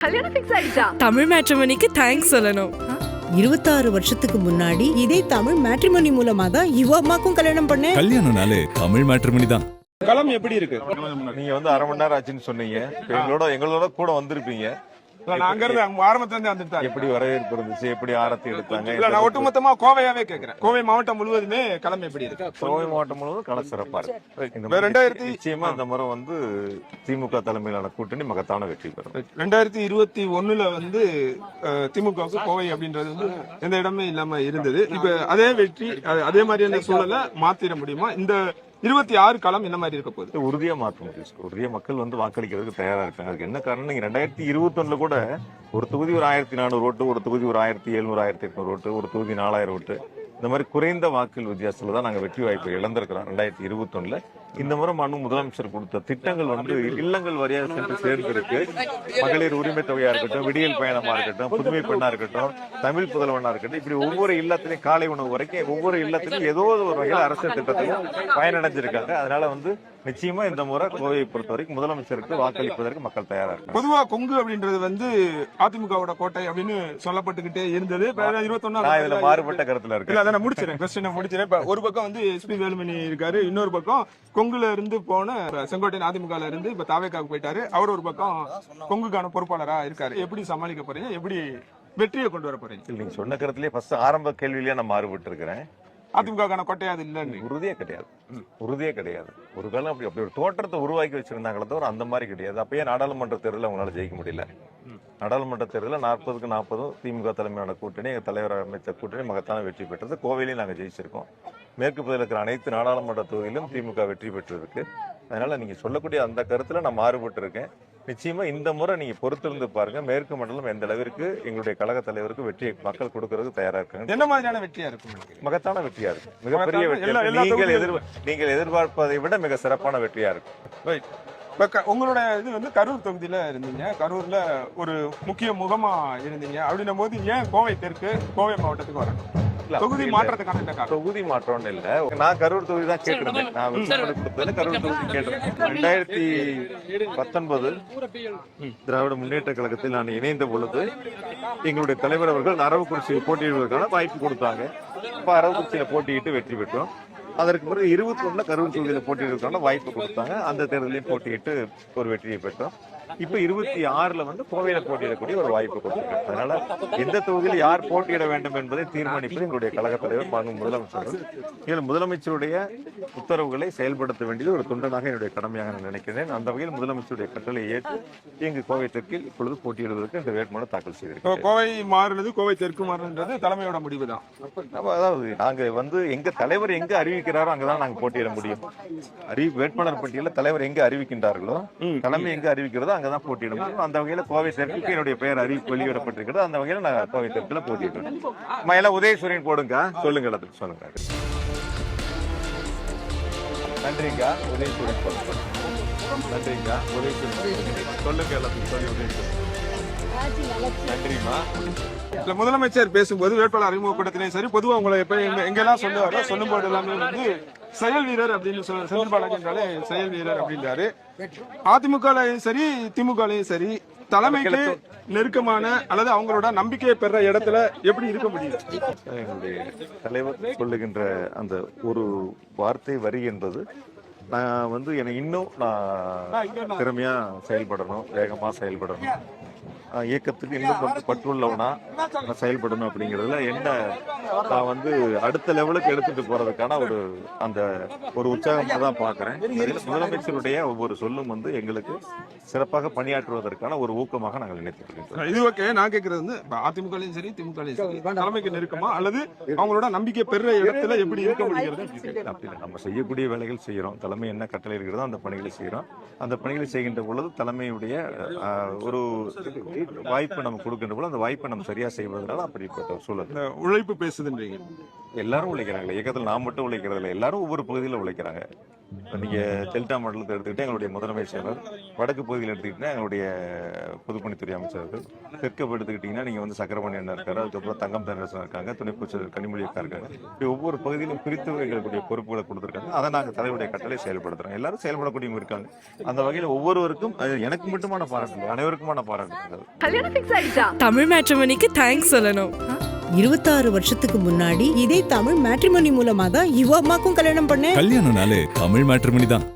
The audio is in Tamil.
கல்யாணம் ஃபிக்ஸ் ஆயிடுச்சா? தமிழ் மேட்ரிமோனிக்கு தேங்க்ஸ் சொல்லணும். 26 வருஷத்துக்கு முன்னாடி இதே தமிழ் மேட்ரிமோனி மூலமா தான் இவ அம்மாக்கும் கல்யாணம் பண்ணேன். கல்யாணம்னாலே தமிழ் மேட்ரிமோனி தான். களம் எப்படி இருக்கு? நீங்க வந்து அரை மணி நேரம் ஆச்சுன்னு சொன்னீங்க. எங்களோட கூட வந்திருப்பீங்க. எப்படி வரவேற்பு இருந்துச்சு, எப்படி ஆரத்தி எடுத்தாங்க? நான் ஒட்டுமொத்தமா கோவையாவே கேக்குறேன். கோவை மாவட்டம் முழுவதுமே களம் எப்படி இருக்கு? கோவை மாவட்டம் முழுவதும் களம் சிறப்பா இருக்கு. நிச்சயமா இந்த முறை வந்து திமுக தலைமையிலான கூட்டணி மகத்தான வெற்றி பெறும். 2021 வந்து திமுகவுக்கு கோவை அப்படின்றது வந்து எந்த இடமே இல்லாம இருந்தது. இப்ப அதே வெற்றி அதே மாதிரியான சூழலை மாத்திர முடியுமா? இந்த 26 களம் என்ன மாதிரி இருக்க போகுது? உறுதியா மாற்ற முடியும். உறுதியா மக்கள் வந்து வாக்களிக்கிறதுக்கு தயாரா இருக்காங்க. அதுக்கு என்ன காரணம்? நீங்க 2021 கூட ஒரு தொகுதி ஒரு 1400 ஓட்டு, ஒரு தொகுதி ஒரு 1700 1800 ஓட்டு, ஒரு தொகுதி 4000 ஓட்டு, இந்த மாதிரி குறைந்த வாக்குகள் வித்தியாசத்துல தான் நாங்க வெற்றி வாய்ப்பை இழந்திருக்கிறோம். 2021 இந்த முறை முதலமைச்சர் கொடுத்த திட்டங்கள் வந்து இல்லங்கள் வரையாக சென்று சேர்ந்திருக்கு. மகளிர் உரிமை தொகையா இருக்கட்டும், விடியல் பயணமா இருக்கட்டும், புதுமை பெண்ணா இருக்கட்டும், தமிழ் புதல்வனா இருக்கட்டும், இப்படி ஒவ்வொரு இல்லத்திலையும் காலை உணவு வரைக்கும் ஒவ்வொரு இல்லத்திலும் ஏதோ ஒரு வகையில் அரசு திட்டத்திலும் பயனடைஞ்சிருக்காங்க. அதனால வந்து நிச்சயமா இந்த முறை கோவையை பொறுத்த வரைக்கும் முதலமைச்சருக்கு வாக்களிப்பதற்கு மக்கள் தயாரா இருக்காங்க. பொதுவா கொங்கு அப்படின்றது வந்து அதிமுகவோட கோட்டை அப்படின்னு சொல்லப்பட்டுக்கிட்டே இருந்தது. இதுல மாறுபட்ட கருத்துல இருக்கு. நான் முடிச்சிடறேன். ஒரு பக்கம் வந்து எஸ்பி வேலுமணி இருக்காரு, இன்னொரு பக்கம் கொங்குல இருந்து போன செங்கோட்டையன் அதிமுகல இருந்து இப்ப தாவேக்காவுக்கு போயிட்டாரு. அவர் ஒரு பக்கம் கொங்குக்கான பொறுப்பாளரா இருக்காரு. எப்படி சமாளிக்க போறீங்க? எப்படி வெற்றியை கொண்டு வர போறீங்க? நீங்க சொன்ன கருத்துலயே ஃபர்ஸ்ட் ஆரம்ப கேள்வியிலேயே நான் மாறுபட்டு இருக்கிறேன். அதிமுக கொட்டையாது இல்லன்னு உறுதியே கிடையாது. ஒரு காலம் அப்படி ஒரு தோற்றத்தை உருவாக்கி வச்சிருந்தாங்களே தவிர அந்த மாதிரி கிடையாது. அப்பயே நாடாளுமன்ற தேர்தலில் அவங்களால ஜெயிக்க முடியல. நாடாளுமன்ற தேர்தலில் 40க்கு 40 திமுக தலைமையான கூட்டணி, எங்க தலைவர் அமைச்சர் கூட்டணி மகத்தான வெற்றி பெற்றது. கோவையிலையும் நாங்க ஜெயிச்சிருக்கோம். மேற்கு பகுதியில் இருக்கிற அனைத்து நாடாளுமன்ற தொகுதியிலும் திமுக வெற்றி பெற்றிருக்கு. அதனால நீங்க சொல்லக்கூடிய அந்த கருத்துல நான் மாறுபட்டு இருக்கேன். நிச்சயமா இந்த முறை நீங்க பொறுத்திருந்து பாருங்க. மேற்கு மண்டலம் எந்த அளவிற்கு எங்களுடைய கழக தலைவருக்கு வெற்றியை மக்கள் கொடுக்கறதுக்கு தயாரா இருக்காங்க. என்ன மாதிரியான வெற்றியா இருக்கும்? மகத்தான வெற்றியா இருக்கும். மிகப்பெரிய வெற்றி. நீங்கள் எதிர்பார்ப்பதை விட மிக சிறப்பான வெற்றியா இருக்கும். உங்களோட இது வந்து கரூர் தொகுதியில இருந்தீங்க. கரூர்ல ஒரு முக்கிய முகமா இருந்தீங்க. அப்படின்னும் போது ஏன் கோவை தெற்கு கோவை மாவட்டத்துக்கு வரணும்? தொகுதி மாற்றத்துக்கான என்ன காரணம்? தொகுதி மாற்றம்னு இல்ல, நான் கரூர் தொகுதி தான் கேட்டிருந்தேன். நான் கொடுத்தது கரூர் தொகுதி கேட்டிருந்தேன். 2019 திராவிட முன்னேற்ற கழகத்தில் நான் இணைந்த பொழுது எங்களுடைய தலைவர் அவர்கள் அரவக்குறிச்சியில் போட்டியிடுவதற்கான வாய்ப்பு கொடுத்தாங்க. இப்ப அரவக்குறிச்சியில போட்டியிட்டு வெற்றி பெற்றோம். அதற்கு பிறகு 21 கரூர் தொகுதியில போட்டியிடுவதற்கான வாய்ப்பு கொடுத்தாங்க. அந்த தேர்தலையும் போட்டியிட்டு ஒரு வெற்றியை பெற்றோம். இப்ப 26 வந்து கோவையில போட்டியிடக்கூடிய ஒரு வாய்ப்பு கொடுத்திருக்காங்க. அதனால எந்த தொகுதியில் யார் போட்டியிட வேண்டும் என்பதை தீர்மானிப்பது எங்களுடைய கழக தலைவர் முதலமைச்சர். இதில் முதலமைச்சருடைய உத்தரவுகளை செயல்படுத்த வேண்டியது ஒரு தொண்டனாக என்னுடைய கடமையாக நான் நினைக்கிறேன். அந்த வகையில் முதலமைச்சருடைய கட்டளை ஏற்று இங்கு கோவை தெற்கில் இப்பொழுது போட்டியிடுவதற்கு இந்த வேட்புமனு தாக்கல் செய்திருக்கிறோம். கோவை மாறுனது, கோவை தெற்கு மாறுன்றது தலைமையோட முடிவு தான். அதாவது நாங்க வந்து எங்க தலைவர் எங்க அறிவிக்கிறாரோ அங்கதான் நாங்க போட்டியிட முடியும். வேட்பாளர் பட்டியல தலைவர் எங்க அறிவிக்கின்றார்களோ, தலைமை எங்க அறிவிக்கிறதோ அங்கதான் போட்டியிட முடியும். அந்த வகையில கோவை தெற்கு என்னுடைய பெயர் அறிவிப்பு வெளியிடப்பட்டிருக்கிறது. அந்த வகையில நான் கோவை தெற்குல போட்டியிடுறேன். மயில உதயசூரியன் போடுங்க. சொல்லுங்க சொல்லுங்க. நன்றிங்க. உதயசூரியன் போடுங்க. நன்றிங்க. உதயசூரியன் சொல்லுங்க. எல்லாத்துக்கும் சொல்லி உதயசூரியன் நன்றிமா. முதலமைச்சர் பேசும்போது வேட்பாளர் அறிமுக கூட்டத்திலையும் சரி, பொதுவா உங்களை எங்கெல்லாம் சொல்லுவாரோ சொல்லும் போது எல்லாமே வந்து செயல் வீரர் அப்படின்னு செந்தில் பாலாஜி என்றாலே செயல் வீரர் அப்படின்றாரு. அதிமுகலையும் சரி திமுகலையும் சரி தலைமைக்கு நெருக்கமான அல்லது அவங்களோட நம்பிக்கையை பெற இடத்துல எப்படி இருக்க முடியும்? எங்களுடைய தலைவர் சொல்லுகின்ற அந்த ஒரு வார்த்தை வரி என்பது நான் வந்து எனக்கு இன்னும் நான் திறமையா செயல்படணும், வேகமா செயல்படணும், இயக்கத்துக்கு இன்னும் கொஞ்சம் பற்றுள்ளவனா செயல்படணும் அப்படிங்கிறதுல என்ன நான் வந்து அடுத்த லெவலுக்கு எடுத்துட்டு போறதுக்கான ஒரு உற்சாகமா தான் பாக்குறேன். முதலமைச்சருடைய ஒவ்வொரு சொல்லும் வந்து எங்களுக்கு சிறப்பாக பணியாற்றுவதற்கான ஒரு ஊக்கமாக நாங்கள் நினைத்திருக்கோம். இது ஓகே. நான் கேட்கறது வந்து அதிமுகலையும் சரி திமுகலையும் சரி தலைமைக்கு நெருக்கமா அல்லது அவங்களோட நம்பிக்கை பெற இடத்துல எப்படி இருக்க முடிகிறது? அப்படி நம்ம செய்யக்கூடிய வேலைகள் செய்யறோம். தலைமை என்ன கட்டளை இருக்கிறதோ அந்த பணிகளை செய்யறோம். அந்த பணிகளை செய்கின்ற பொழுது தலைமையுடைய ஒரு வாய்ப்பு நம்ம கொடுக்கின்ற போது அந்த வாய்ப்பை நம்ம சரியா செய்வதனால அப்படிப்பட்ட சூழல். உழைப்பு பேசுதுன்றீங்க. எல்லாரும் உழைக்கிறாங்க. இயக்கத்தில் நான் மட்டும் உழைக்கிறது இல்லை, எல்லாரும் ஒவ்வொரு பகுதியில உழைக்கிறாங்க. நீங்க டெல்டா மண்டலத்தை எடுத்துக்கிட்டா எங்களுடைய முதன்மை செயலர், வடக்கு பகுதியில் எடுத்துக்கிட்டீங்கன்னா எங்களுடைய பொதுப்பணித்துறை அமைச்சர்கள், தெற்கு எடுத்துக்கிட்டீங்கன்னா நீங்க வந்து சக்கரபாணி அண்ணா இருக்காரு, அதுக்கப்புறம் தங்கம் தென்னரசன் இருக்காங்க, துணை பொதுச்செயலர் கனிமொழி அக்கா இருக்காங்க. இப்படி ஒவ்வொரு பகுதியிலும் பிரித்து எங்களுடைய பொறுப்புகளை கொடுத்துருக்காங்க. அதை நாங்கள் தலைவருடைய கட்டளை செயல்படுத்துறோம். எல்லாரும் செயல்படக்கூடியவங்க இருக்காங்க. அந்த வகையில் ஒவ்வொருவருக்கும் எனக்கு மட்டுமான பாராட்டு, அனைவருக்குமான பாராட்டு. தமிழ் மேட்ரிமோனிக்கு தேங்க்ஸ் சொல்லணும். 26 வருஷத்துக்கு முன்னாடி இதே தமிழ் மேட்ரிமோனி மூலமா தான் இவ அம்மாக்கும் கல்யாணம் பண்ணேன். கல்யாணம்னாலே தமிழ் மேட்ரிமோனி தான்.